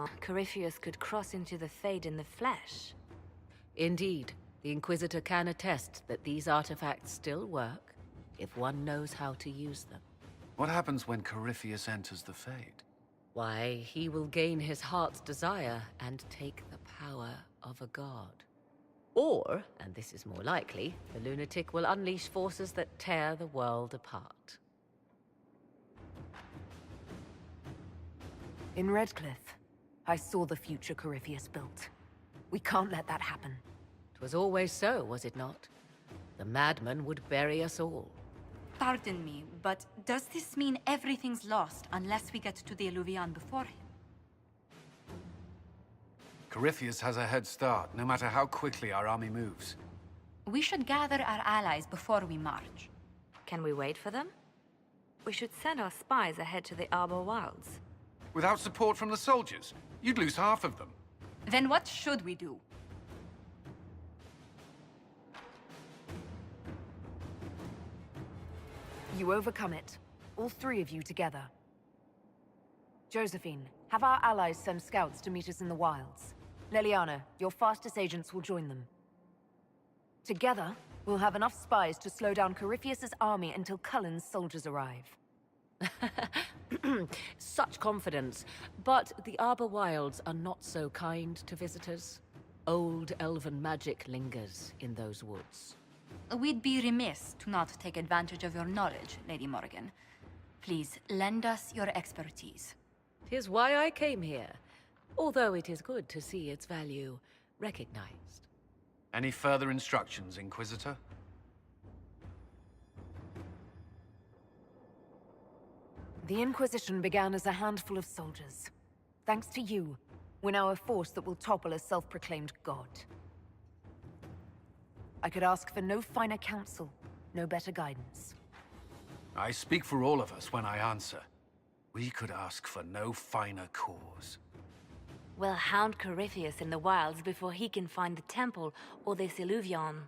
Eluvion, Corypheus could cross into the Fade in the flesh. Indeed, the Inquisitor can attest that these artifacts still work, if one knows how to use them. What happens when Corypheus enters the Fade? Why, he will gain his heart's desire and take the power of a god. Or, and this is more likely, the lunatic will unleash forces that tear the world apart. In Redcliffe, I saw the future Corypheus built. We can't let that happen. It was always so, was it not? The madman would bury us all. Pardon me, but does this mean everything's lost unless we get to the Eluvion before him? Corypheus has a head start, no matter how quickly our army moves. We should gather our allies before we march. Can we wait for them? We should send our spies ahead to the Arbor Wilds. Without support from the soldiers, you'd lose half of them. Then what should we do? You overcome it. All three of you together. Josephine, have our allies send scouts to meet us in the wilds. Leliana, your fastest agents will join them. Together, we'll have enough spies to slow down Corypheus's army until Cullen's soldiers arrive. Such confidence. But the Arbor Wilds are not so kind to visitors. Old elven magic lingers in those woods. We'd be remiss to not take advantage of your knowledge, Lady Morgan. Please, lend us your expertise. 'Tis why I came here, although it is good to see its value recognized. Any further instructions, Inquisitor? The Inquisition began as a handful of soldiers. Thanks to you, we're now a force that will topple a self-proclaimed god. I could ask for no finer counsel, no better guidance. I speak for all of us when I answer. We could ask for no finer cause. We'll hound Corypheus in the wilds before he can find the temple or this Eluvion.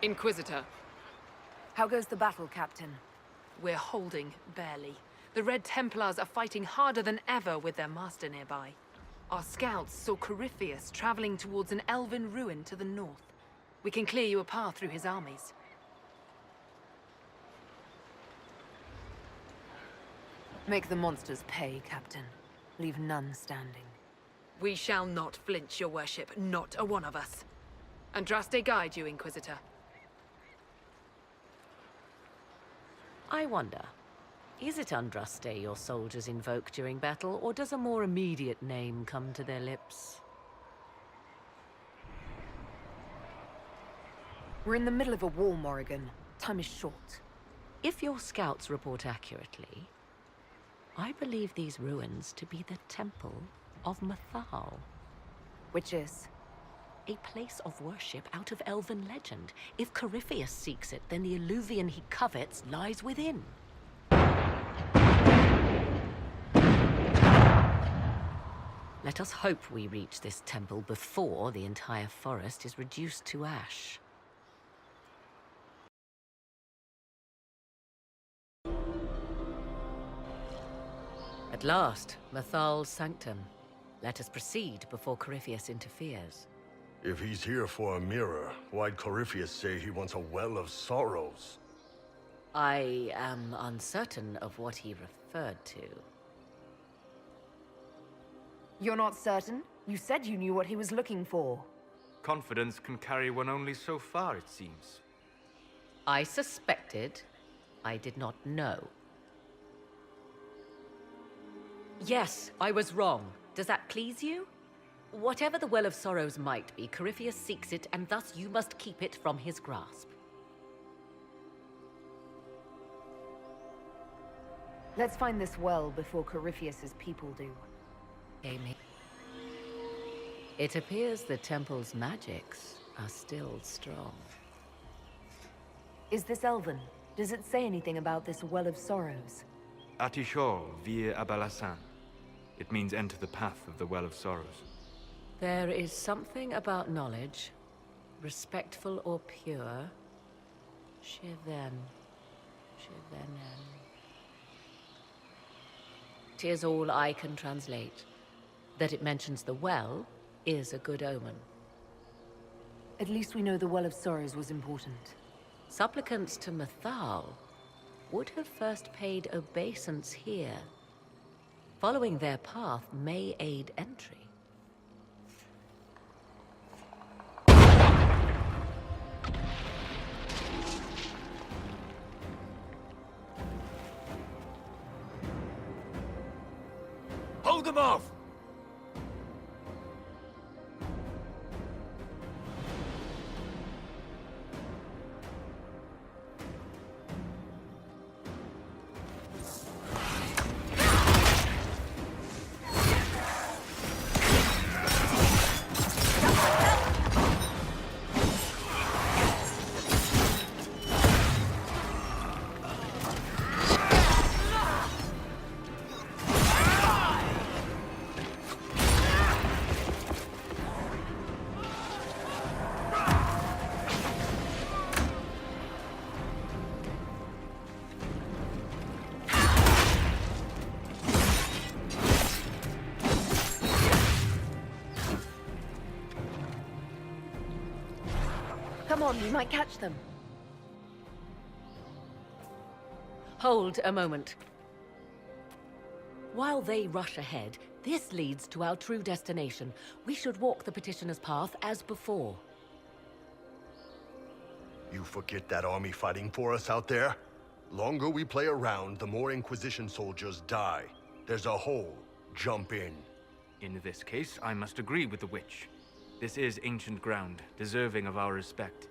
Inquisitor, How goes the battle, Captain? we're holding, barely. The Red Templars are fighting harder than ever with their master nearby. Our scouts saw Corypheus traveling towards an elven ruin to the north. We can clear you a path through his armies. Make the monsters pay, Captain. Leave none standing. We shall not flinch, your worship, not a one of us. Andraste guide you, Inquisitor. I wonder, is it Andraste your soldiers invoke during battle, or does a more immediate name come to their lips? We're in the middle of a war, Morrigan. Time is short. If your scouts report accurately, I believe these ruins to be the Temple of Mathal. Which is? A place of worship out of elven legend. If Corypheus seeks it, then the alluvion he covets lies within. Let us hope we reach this temple before the entire forest is reduced to ash. At last, Mathal's sanctum. Let us proceed before Corypheus interferes. If he's here for a mirror, why'd Corypheus say he wants a well of sorrows? I am uncertain of what he referred to. You're not certain? You said you knew what he was looking for. Confidence can carry one only so far, it seems. I suspected. I did not know. Yes, I was wrong. Does that please you? Whatever the Well of Sorrows might be, Corypheus seeks it, and thus you must keep it from his grasp. Let's find this well before Corypheus's people do. Amy. It appears the temple's magics are still strong. Is this Elven? Does it say anything about this Well of Sorrows? Atishol vir Abalasan. It means enter the path of the Well of Sorrows. There is something about knowledge, respectful or pure. Shiven. Shivenen. 'Tis all I can translate. That it mentions the well is a good omen. At least we know the Well of Sorrows was important. Supplicants to Mathal would have first paid obeisance here. Following their path may aid entry. Hold them off! Come on, we might catch them. Hold a moment. While they rush ahead, this leads to our true destination. We should walk the petitioner's path as before. You forget that army fighting for us out there? Longer we play around, the more Inquisition soldiers die. There's a hole. Jump in. In this case, I must agree with the witch. This is ancient ground, deserving of our respect.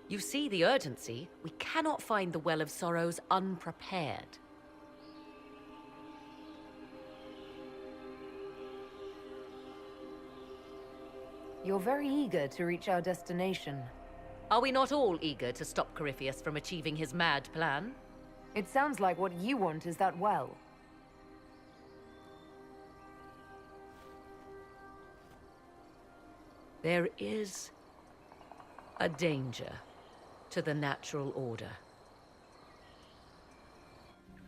You see the urgency? We cannot find the Well of Sorrows unprepared. You're very eager to reach our destination. Are we not all eager to stop Corypheus from achieving his mad plan? It sounds like what you want is that well. There is a danger to the natural order.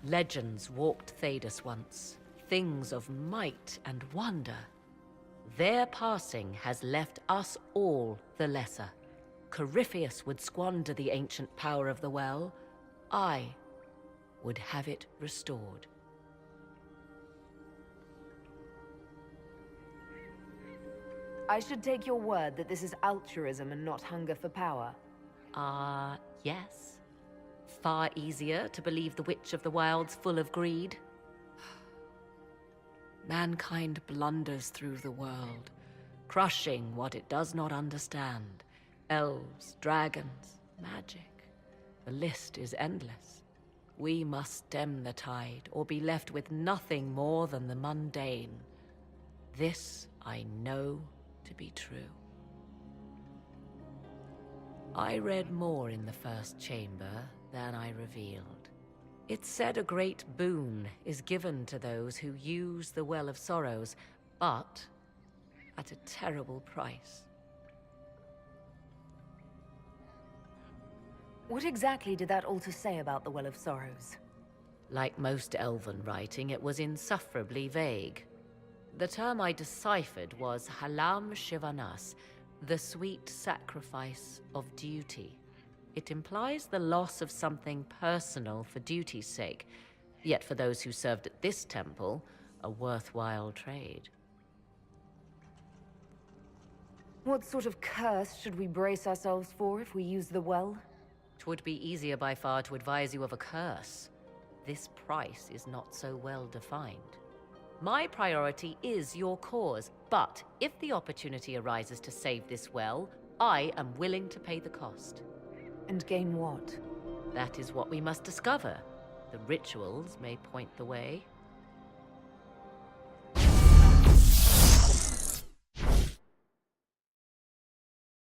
Legends walked Thedas once, things of might and wonder. Their passing has left us all the lesser. Corypheus would squander the ancient power of the well. I would have it restored. I should take your word that this is altruism and not hunger for power. Yes. Far easier to believe the Witch of the Wild's full of greed. Mankind blunders through the world, crushing what it does not understand. Elves, dragons, magic. The list is endless. We must stem the tide, or be left with nothing more than the mundane. This I know to be true. I read more in the first chamber than I revealed. It said a great boon is given to those who use the Well of Sorrows, but at a terrible price. What exactly did that altar say about the Well of Sorrows? Like most elven writing, it was insufferably vague. The term I deciphered was Halam Shivanas, the sweet sacrifice of duty. It implies the loss of something personal for duty's sake, yet for those who served at this temple, a worthwhile trade. What sort of curse should we brace ourselves for if we use the well? 'Twould be easier by far to advise you of a curse. This price is not so well defined. My priority is your cause, but if the opportunity arises to save this well, I am willing to pay the cost. And gain what? That is what we must discover. The rituals may point the way.